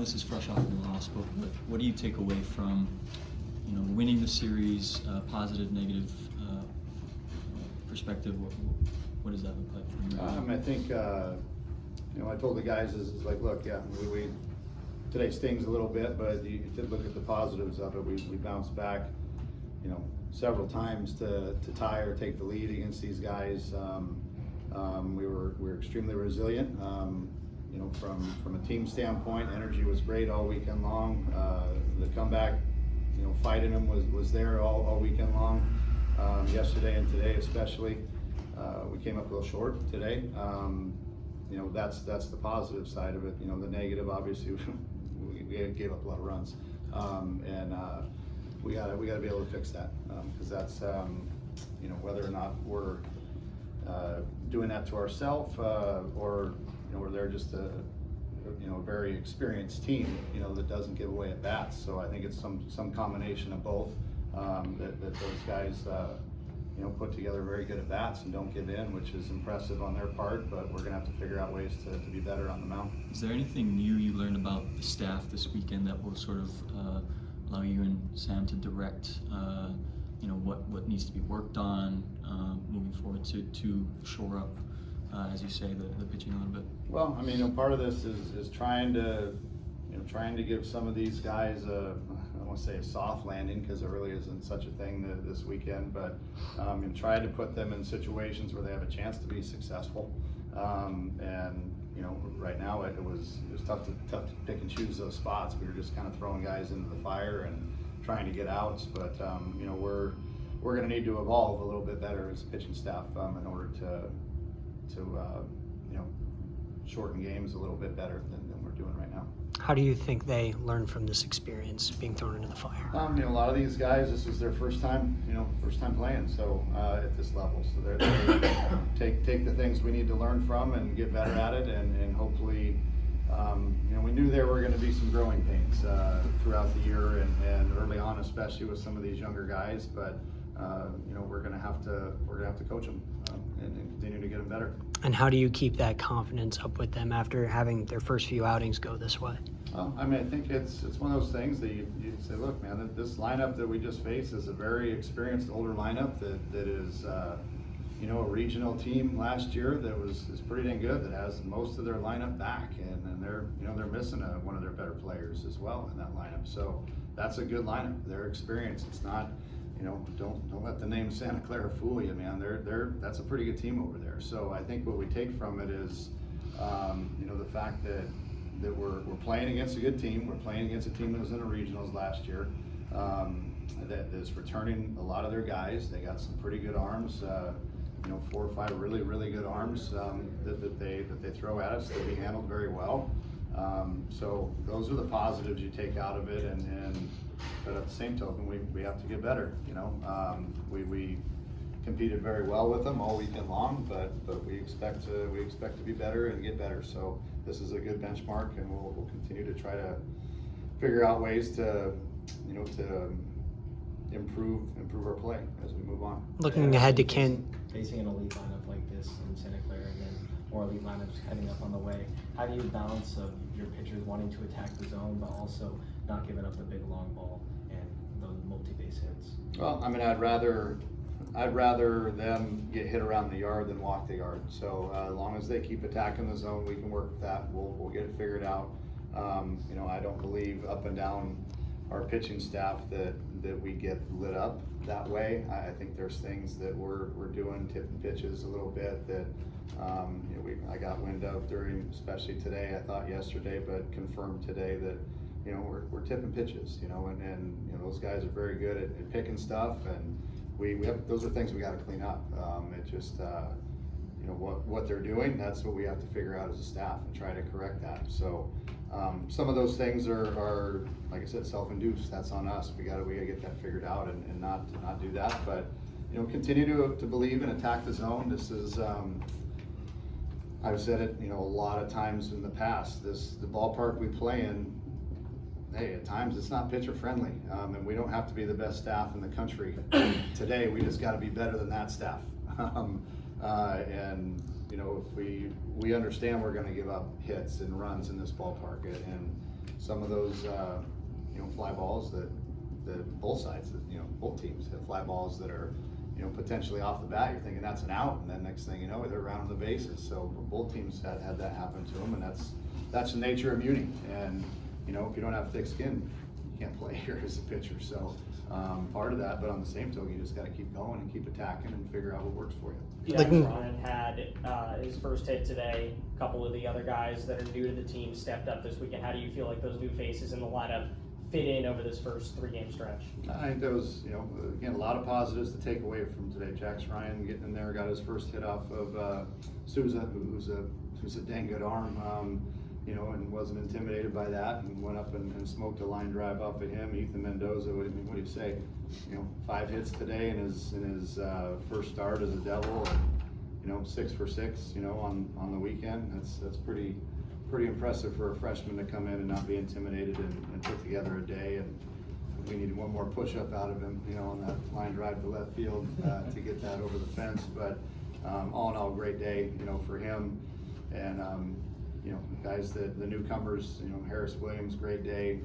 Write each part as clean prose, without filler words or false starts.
this is fresh off your loss, but what do you take away from, winning the series, positive, negative perspective? What does that look like for you? I think, I told the guys is like, look, yeah, we today stings a little bit, but you did look at the positives of it. We bounced back, several times to tie or take the lead against these guys. We were extremely resilient. From a team standpoint, energy was great all weekend long. The comeback, fighting them was there all weekend long. Yesterday and today especially, we came up a little short today. That's the positive side of it. The negative, obviously, we gave up a lot of runs, and we got to be able to fix that, because that's whether or not we're doing that to ourselves, or we're there just a very experienced team, that doesn't give away at bats. So I think it's some combination of both, that those guys put together very good at bats and don't give in, which is impressive on their part, but we're gonna have to figure out ways to be better on the mound. Is there anything new you learned about the staff this weekend that will sort of allow you and Sam to direct what needs to be worked on moving forward to shore up, as you say, the pitching a little bit? Well, part of this is trying to give some of these guys I don't want to say a soft landing, because there really isn't such a thing this weekend, but try to put them in situations where they have a chance to be successful. Right now it was tough to pick and choose those spots. We were just kind of throwing guys into the fire and trying to get outs, but we're going to need to evolve a little bit better as a pitching staff in order to shorten games a little bit better than we're doing right now. How do you think they learn from this experience, being thrown into the fire? A lot of these guys, this is their first time playing, so at this level. So they take the things we need to learn from and get better at it, and hopefully, we knew there were going to be some growing pains throughout the year and early on, especially with some of these younger guys. But we're going to have to coach them and continue to get them better. And how do you keep that confidence up with them after having their first few outings go this way? Well, I think it's one of those things that you say, look, man, this lineup that we just faced is a very experienced older lineup that is a regional team last year that is pretty dang good, that has most of their lineup back, and they're missing one of their better players as well in that lineup. So that's a good lineup. They're experienced. It's not, don't let the name Santa Clara fool you, man. That's a pretty good team over there. So I think what we take from it is, the fact that we're playing against a good team. We're playing against a team that was in the regionals last year, that is returning a lot of their guys. They got some pretty good arms, 4 or 5 really, really good arms that they throw at us that we handled very well. So those are the positives you take out of it, but at the same token, we have to get better. We competed very well with them all weekend long, but we expect to be better and get better. So this is a good benchmark, and we'll continue to try to figure out ways to improve our play as we move on. Looking ahead to facing an elite lineup like this in Santa Clara, and then more elite lineups heading up on the way, how do you balance of your pitchers wanting to attack the zone but also not giving up the big long ball and those multi-base hits? Well, I'd rather them get hit around the yard than walk the yard. So as long as they keep attacking the zone, we can work with that. We'll get it figured out. I don't believe up and down our pitching staff that we get lit up that way. I think there's things that we're doing, tipping pitches a little bit that I got wind of during, especially today. I thought yesterday, but confirmed today that we're tipping pitches. And those guys are very good at picking stuff, and we have, those are things we got to clean up. It just what they're doing, that's what we have to figure out as a staff and try to correct that. So some of those things are like I said, self-induced. That's on us. We gotta get that figured out and not do that. But continue to believe and attack the zone. This is I've said it a lot of times in the past. The ballpark we play in, hey, at times it's not pitcher friendly, and we don't have to be the best staff in the country today. We just got to be better than that staff. And if we understand we're going to give up hits and runs in this ballpark, and some of those, fly balls that both sides, both teams have fly balls that are, potentially off the bat. You're thinking that's an out, and then next thing you know, they're rounding the bases. So both teams had that happen to them, and that's the nature of Muni. And if you don't have thick skin, you can't play here as a pitcher. So part of that, but on the same token, you just got to keep going and keep attacking and figure out what works for you. Jack Ryan had his first hit today. A couple of the other guys that are new to the team stepped up this weekend. How do you feel like those new faces in the lineup fit in over this first 3-game stretch? I think there was, again, a lot of positives to take away from today. Jack Ryan getting in there, got his first hit off of Souza, who's a dang good arm, and wasn't intimidated by that, and went up and smoked a line drive off of him. Ethan Mendoza, what do you say? 5 hits today in his first start as a Devil, and 6 for 6, on the weekend. That's pretty impressive for a freshman to come in and not be intimidated and put together a day. And we needed one more push-up out of him, on that line drive to left field to get that over the fence. But all in all, great day, for him. And guys, the newcomers, Harris Williams, great day.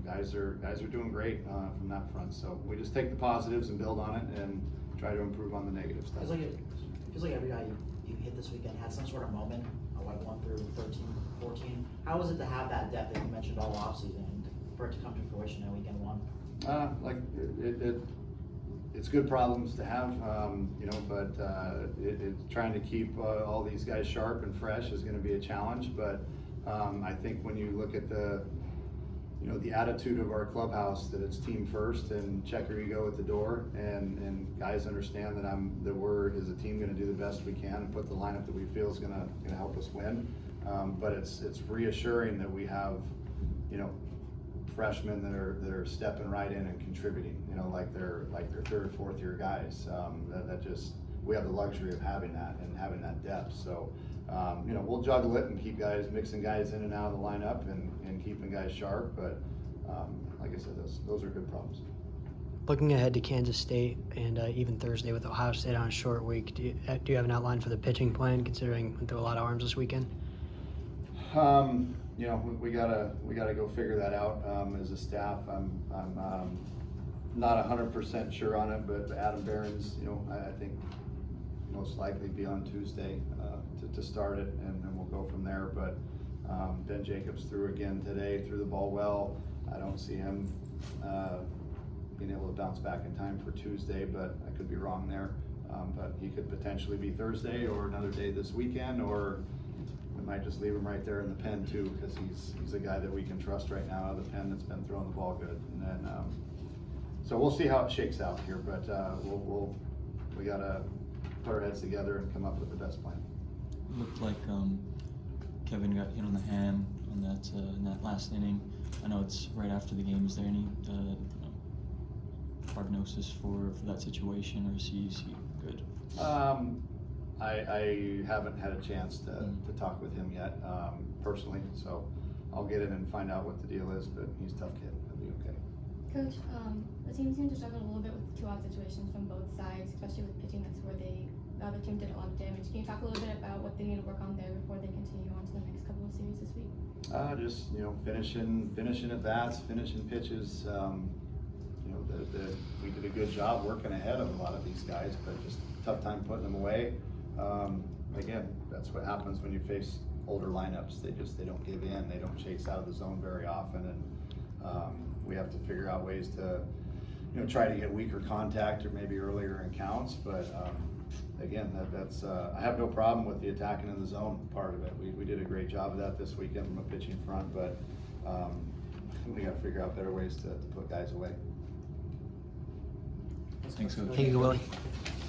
Guys are doing great from that front. So we just take the positives and build on it and try to improve on the negative stuff. It feels like every guy you hit this weekend had some sort of moment, like 1 through 13, 14. How was it to have that depth that you mentioned all offseason and for it to come to fruition in weekend 1? It's good problems to have, but trying to keep all these guys sharp and fresh is going to be a challenge. But I think when you look at the attitude of our clubhouse, that it's team first and check your ego at the door, and guys understand that we're as a team going to do the best we can and put the lineup that we feel is going to help us win. But it's reassuring that we have freshmen that are stepping right in and contributing. Like they're 3rd or 4th year guys. That just, we have the luxury of having that and having that depth. So we'll juggle it and keep mixing guys in and out of the lineup and keeping guys sharp. But like I said, those are good problems. Looking ahead to Kansas State and even Thursday with Ohio State on a short week, do you have an outline for the pitching plan, considering we went through a lot of arms this weekend? We gotta go figure that out as a staff. I'm not 100% sure on it, but Adam Behrens, I think most likely be on Tuesday to start it, and then we'll go from there. But Ben Jacobs threw again today, threw the ball well. I don't see him being able to bounce back in time for Tuesday, but I could be wrong there. But he could potentially be Thursday or another day this weekend, or we might just leave him right there in the pen too, because he's a guy that we can trust right now out of the pen that's been throwing the ball good. And then so we'll see how it shakes out here, but we gotta put our heads together and come up with the best plan. Looked like Kevin got hit on the hand on that in that last inning. I know it's right after the game. Is there any prognosis for that situation, or is he good? I haven't had a chance to talk with him yet personally, so I'll get in and find out what the deal is. But he's a tough kid. He'll be okay. Coach, the team seemed to struggle a little bit with 2-out situations from both sides, especially with pitching. That's where the other team did a lot of damage. Can you talk a little bit about what they need to work on there before they continue on to the next couple of series this week? Just finishing at bats, finishing pitches. We did a good job working ahead of a lot of these guys, but just tough time putting them away. Again, that's what happens when you face older lineups. They don't give in. They don't chase out of the zone very often, and we have to figure out ways to try to get weaker contact or maybe earlier in counts. But again, that's I have no problem with the attacking in the zone part of it. We did a great job of that this weekend from a pitching front, but we got to figure out better ways to put guys away. Thanks, Coach. Thank you, Willie.